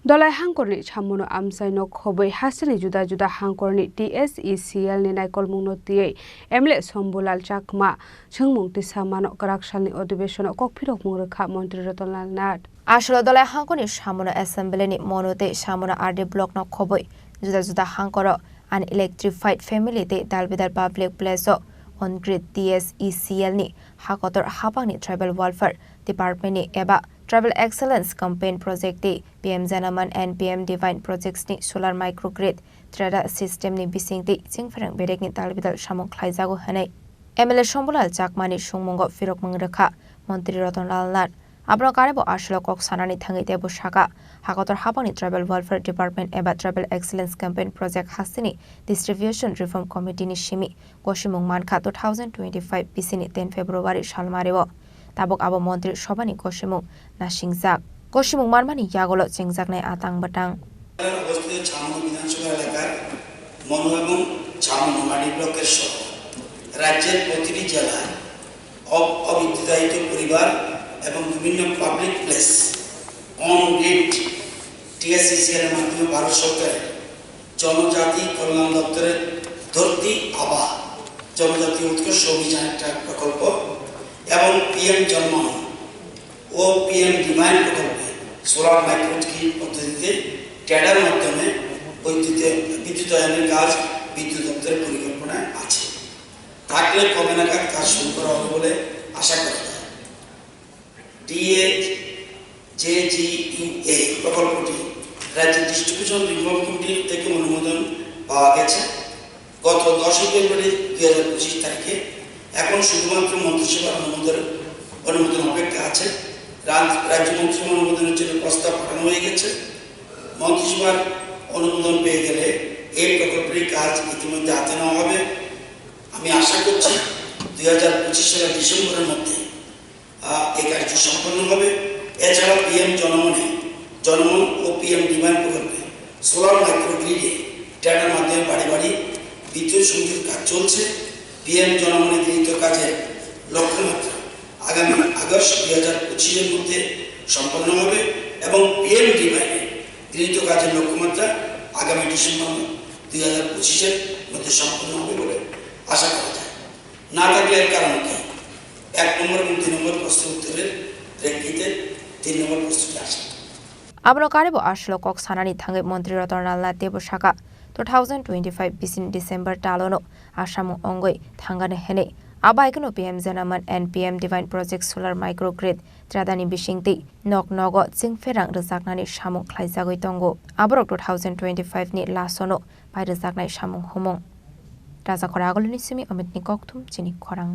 Dolai hangkorni chamuno amsai no khobai hasani juda juda hangkorni TSECL ni naikol mungno tiye emle Sombulal Chakma chungmung tisamano karaksalni ଅଧିবেশন kokphirok mungrekha Mantri Ratanlal Nath Asholo dolai hangkorni chamuno assembly ni monote chamuno RD block no khobai juda juda hangkoro an electrified family te dalbidar public place on grid TSECL ni hakotor hapangni tribal welfare department ni eba Travel Excellence Campaign Project ni PM Janaman and PM Divine Projects ni Solar Microgrid Trada System ni bising ti chingferang berek ni talbidal samong khlaijago hanai MLA Sombulal Chakma ni sungmongo firok mangrekha Mantri Ratanlal Nath abro karebo ashlo kok sanani thangai tebo shaka hakotor hapangni Travel Welfare Department eba Travel Excellence Campaign Project hasini Distribution Reform Committee ni shimi goshimung mankha 2025 bisini 10 February salmarebo tabok abo Mantri Sobani goshimung নাসিংজাক গোশিমুং মারমানি ইয়াগলো চেংজাকনাই আতাং বাটাং অবস্থিত ছামনো বিধানসভা এলাকার মনো এবং ছামনো মাটি ব্লকের সহ রাজ্যের প্রতিটি জেলায় অবিদ্যুতায়িত পরিবার এবং বিভিন্ন পাবলিক প্লেস অন গ্রিড টিএসসিসিএল এর মাধ্যমে ভারত সরকারের জনজাতি কল্যাণ দপ্তরের ধরতি আবা জনজাতি উৎকর্ষ অভিযান একটা প্রকল্প এবং পিএম জন্মন ও PM ডিভাইন প্রকল্পে সোলার মাইক্রোগ্রিড পদ্ধতিতে ট্যাডার মাধ্যমে বিদ্যুতায়নের কাজ বিদ্যুৎ দপ্তরের পরিকল্পনায় আছে থাকলে কবে নাগাদ কাজ শুরু করা হবে বলে আশা করা যায় DAJGUA প্রকল্পটি রাজ্যের ডিস্ট্রিবিউশন রিফর্ম কমিটি থেকে অনুমোদন পাওয়া গেছে গত 10 ফেব্রুয়ারি 2025 তারিখে এখন শুধুমাত্র মন্ত্রিসভার অনুমোদন অপেক্ষা আছে রাজ্য মন্ত্রিসভার অনুমোদনের জন্য প্রস্তাব পাঠানো হয়ে গেছে মন্ত্রিসভার অনুমোদন পেয়ে গেলে এই প্রকল্পের কাজ ইতিমধ্যে হাতে নেওয়া হবে আমি আশা করছি 2025 সালের ডিসেম্বরের মধ্যে এই কাজটি সম্পন্ন হবে এছাড়া জনমন ও PM ডিভাইন প্রকল্পে সোলার মাইক্রোগ্রিডে ট্যাডার মাধ্যমে বাড়ি বাড়ি বিদ্যুৎ সংযোগের কাজ চলছে PM জনমনের গৃহীত কাজের লক্ষ্যমাত্রা আগামী আগস্ট 2025 এর মধ্যে সম্পন্ন হবে এবং PM ডিভাইনে গৃহীত কাজের লক্ষ্যমাত্রা আগামী ডিসেম্বর 2025 এর মধ্যে সম্পন্ন হবে বলে আশা করা যায় না থাকলে এর কারণ কি 1 নম্বর এবং 2 নম্বর প্রশ্ন উত্তরের প্রেক্ষিতে 3 নম্বর প্রশ্নটি আসে abro karebo ashlo kok sanani thangai Mantri Ratanlal Nath tebo shaka 2025 bisin December talono asamu ongoi thangane hene abaikno PM Janaman and PM Divine Project Solar Microgrid tradani bishingti nok nogo chingferang rejaknani samung khlaijagoi tongo aborok 2025 ni lasono bai rejaknai samung humong raja khora agolni simi amit ni kokthum chini khorang